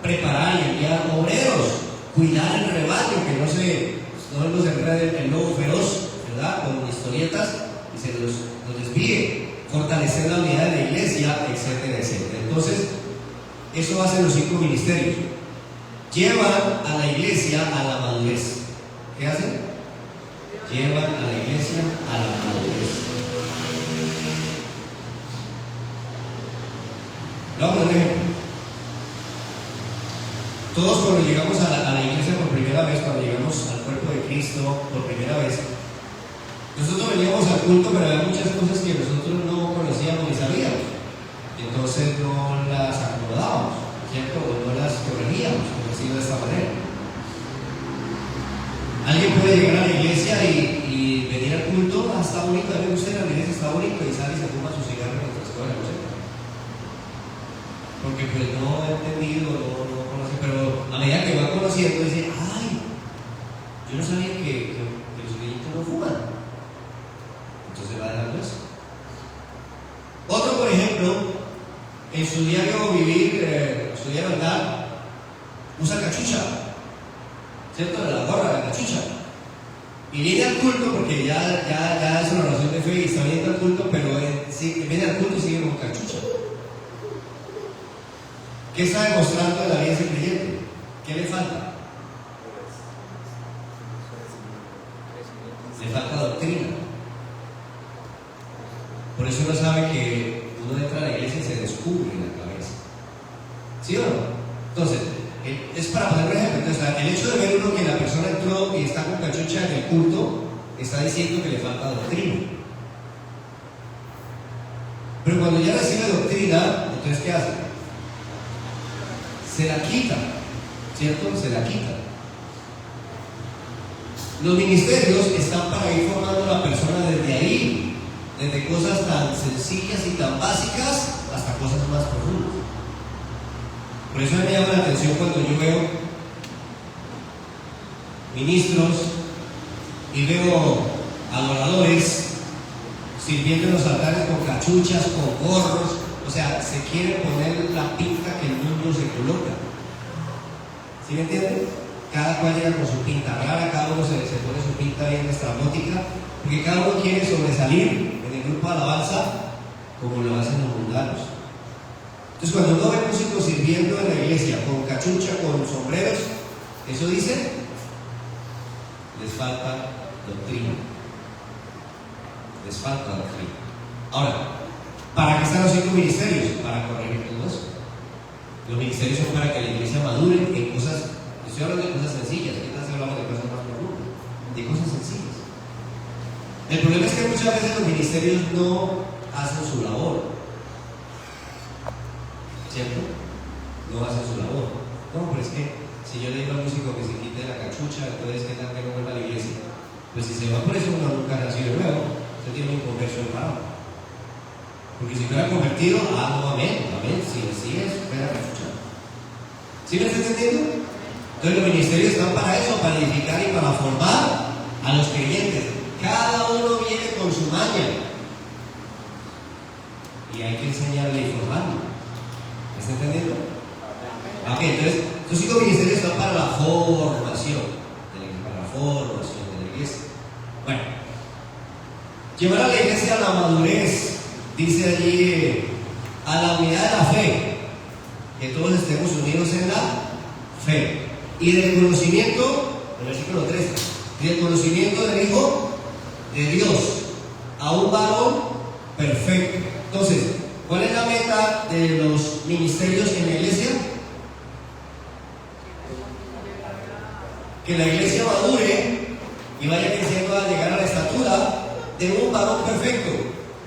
preparar y enviar obreros, cuidar el rebaño, que no nos enrede el lobo feroz, ¿verdad?, con historietas y se los desvíe, fortalecer la unidad de la iglesia, etcétera, etcétera. Entonces, eso hacen los 5 ministerios. Llevan a la iglesia a la madurez. ¿Qué hacen? Llevan a la iglesia a la madurez. Vamos a un ejemplo. Todos cuando llegamos a la iglesia por primera vez, cuando llegamos al cuerpo de Cristo por primera vez, nosotros veníamos al culto, pero había muchas cosas que nosotros no conocíamos ni sabíamos. Entonces no las acomodábamos, ¿cierto? O no las corregíamos, por decirlo de esta manera. Alguien puede llegar a la iglesia y venir al culto, está bonito, a mí me gusta ir a la iglesia, está bonito, y sale y se fuma su cigarro mientras toda la noche. Porque pues no he entendido, no conoce, pero a medida que va conociendo dice, ay, yo no sabía que los viejitos no fuman. Entonces va dejando eso. Otro, por ejemplo, en su diario vivir, su diario andar, usa cachucha, ¿cierto? La gorra, la cachucha. Y viene al culto porque ya es una oración de fe y está viniendo al culto, pero viene al culto y sigue con cachucha. ¿Qué está demostrando en la vida de ese creyente? ¿Qué le falta? Le falta doctrina. Por eso uno sabe que uno entra a la iglesia y se descubre en la cabeza. ¿Sí o no? Entonces, es para poner un ejemplo. Entonces, el hecho de ver uno que la persona entró y está con cachucha en el culto, está diciendo que le falta doctrina. Pero cuando ya recibe doctrina, entonces ¿qué hace? Se la quita. ¿cierto? Se la quita. Los ministerios están para ir formando a la persona desde ahí, desde cosas tan sencillas y tan básicas hasta cosas más profundas. Por eso me llama la atención cuando yo veo ministros y veo adoradores sirviendo en los altares con cachuchas, con gorros, o sea, se quiere poner la pinta que el mundo se coloca. ¿Sí me entienden? Cada cual llega con su pinta rara, cada uno se pone su pinta bien estrambótica, porque cada uno quiere sobresalir en el grupo de alabanza como lo hacen los mundanos. Entonces, cuando uno ve músicos sirviendo en la iglesia con cachucha, con sombreros, eso dice, les falta doctrina. Les falta doctrina. Ahora, ¿para qué están los 5 ministerios? Para corregir todo eso. Los ministerios son para que la iglesia madure en cosas. Estoy hablando de cosas sencillas, ¿qué tal si hablamos de cosas más profundas? De cosas sencillas. El problema es que muchas veces los ministerios no hacen su labor, ¿cierto? No hacen su labor. No, pero es que si yo le digo al músico que se quite la cachucha, entonces ¿qué tal que no vuelva a la iglesia? Pues si se va por eso, uno nunca ha nacido de nuevo, se tiene un conversión raro. Porque si fuera convertido, no, amén, si así es, fuera cachucha. ¿Sí me está entendiendo? Entonces los ministerios están para eso, para edificar y para formar a los creyentes. Cada uno viene con su maña y hay que enseñarle y formarlo. ¿Me está entendiendo? Ok, entonces los 5 ministerios están para la formación de la iglesia. Bueno, llevar a la iglesia a la madurez, dice allí, a la unidad de la fe, que todos estemos unidos en la fe. Y del conocimiento, el versículo 13, y del conocimiento del Hijo de Dios, a un varón perfecto. Entonces, ¿cuál es la meta de los ministerios en la iglesia? Que la iglesia madure y vaya creciendo a llegar a la estatura de un varón perfecto,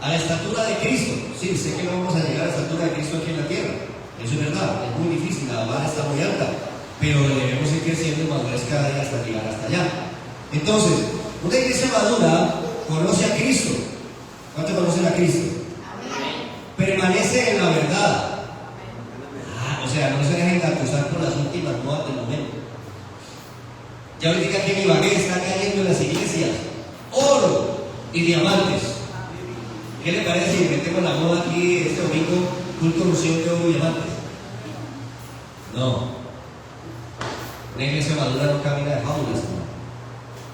a la estatura de Cristo. Sí, sé que no vamos a llegar a la estatura de Cristo aquí en la tierra, eso es verdad, es muy difícil, la vara está muy alta, pero debemos ir creciendo en madurez cada día hasta llegar hasta allá. Entonces, una iglesia madura conoce a Cristo. ¿Cuántos conocen a Cristo? Amén. Permanece en la verdad. O sea, no se dejen engatusar por las últimas modas del momento. Ya ahorita aquí en Ibagué está cayendo en las iglesias oro y diamantes. ¿Qué le parece si metemos la moda aquí este domingo, culto unción de oro y diamantes? No. Una iglesia madura no camina de fábulas,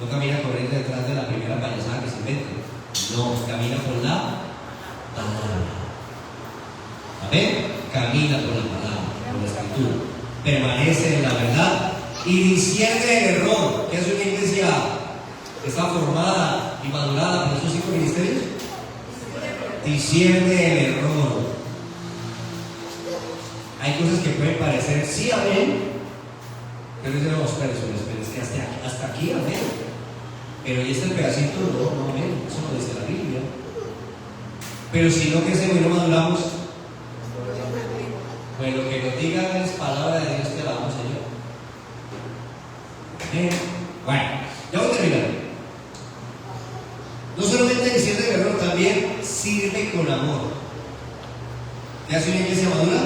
no camina corriendo detrás de la primera payasada que se invente. No, camina por la palabra. Amén. Camina por la palabra, por la escritura. Permanece en la verdad y discierne el error. ¿Qué hace una iglesia que está formada y madurada por estos 5 ministerios? Discierne el error. Hay cosas que pueden parecer sí, amén, pero es de los personas, pero es que hasta aquí, amén. Pero y este pedacito, no, amén, eso no dice la Biblia. Pero si no crecemos y no maduramos, pues lo que nos digan es palabra de Dios, que la damos, Señor. Amén. Bueno, ya voy a terminar. No solamente diciendo el error, también sirve con amor. ¿Qué hace una iglesia madura?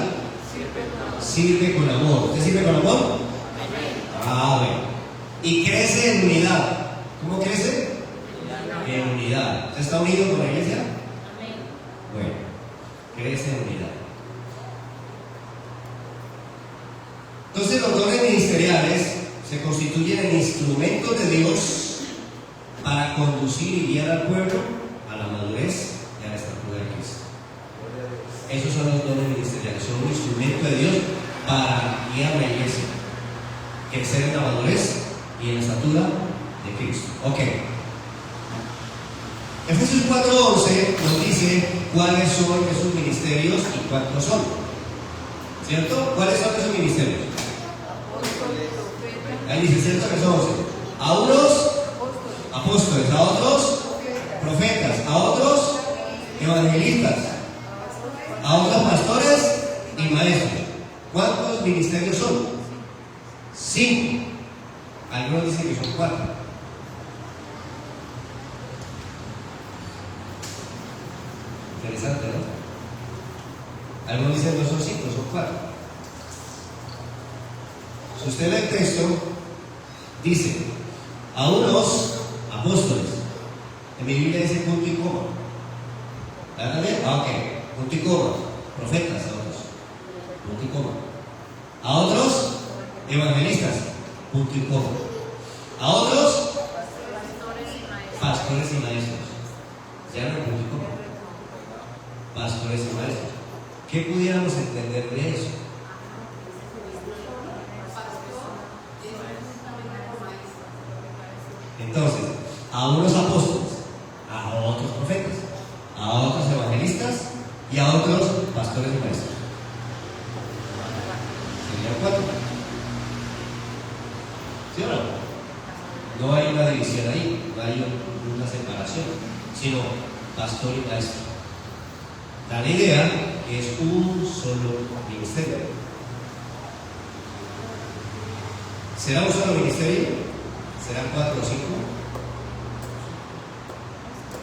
Sirve con amor. ¿Usted sirve con amor? Bueno. Y crece en unidad. ¿Cómo crece? En unidad. ¿Usted está unido con la iglesia? Bueno, crece en unidad. Entonces los dones ministeriales se constituyen en instrumentos de Dios para conducir y guiar al pueblo a la madurez y a la estatura de Cristo. Esos son los dones ministeriales, son un instrumento de Dios para guiar a la iglesia, crecer en la madurez y en la estatura de Cristo. Ok. Efesios 4:11 nos dice cuáles son esos ministerios y cuántos son. ¿Cierto? ¿Cuáles son esos ministerios? Ahí dice, ¿cierto? Verso 11. A unos apóstoles, a otros profetas, a otros evangelistas, a otros pastores y maestros. ¿Cuántos ministerios son? 5. Algunos dicen que son 4. Interesante, ¿no? Algunos dicen no son 5, son 4. Si usted lee el texto, dice a unos apóstoles. En mi Biblia dice punto y coma. ¿Verdad bien? Ok, punto y coma. Profetas a otros. Punto y coma. A otros, evangelistas. Punto y coma. A otros, pastores y maestros. Ya no punto y coma. Pastores y maestros. ¿Qué pudiéramos entender de eso? Entonces, a unos apóstoles, a otros profetas, a otros evangelistas y a otros pastores y maestros. Serían 4. ¿Sí o no? No hay una división ahí, no hay una separación, sino pastor y maestro. Da la idea que es un solo ministerio. ¿Será un solo ministerio? ¿Serán 4 o 5?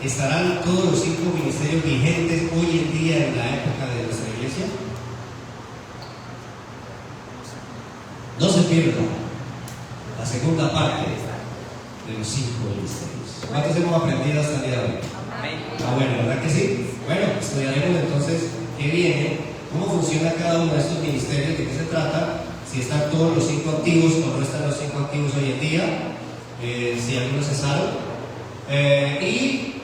¿Estarán todos los 5 ministerios vigentes hoy en día en la época de nuestra iglesia? No se pierda la segunda parte de los 5 ministerios. ¿Cuántos hemos aprendido hasta el día de hoy? Bueno, ¿verdad que sí? Bueno, estudiaremos entonces qué viene, cómo funciona cada uno de estos ministerios, de qué se trata, si están todos los 5 activos o no están los 5 activos hoy en día, si algunos cesaron, y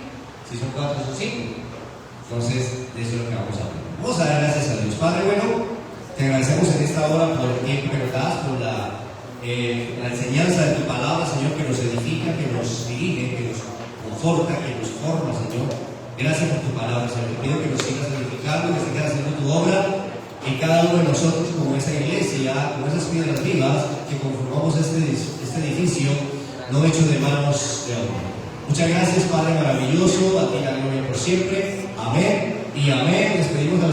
si son 4 o son 5. Entonces, de eso es lo que vamos a ver. Vamos a dar gracias a Dios. Padre bueno, te agradecemos en esta hora por el tiempo que nos das, por la enseñanza de tu palabra, Señor, que nos edifica, que nos dirige, que nos conforta, que nos forma, Señor. Gracias por tu palabra, Señor. Te pido que nos sigas edificando, que sigas haciendo tu obra en cada uno de nosotros, como esa iglesia, como esas piedras vivas que conformamos este edificio, no hecho de manos de hombre. Muchas gracias, Padre maravilloso, a ti la gloria por siempre. Amén y amén. Despedimos a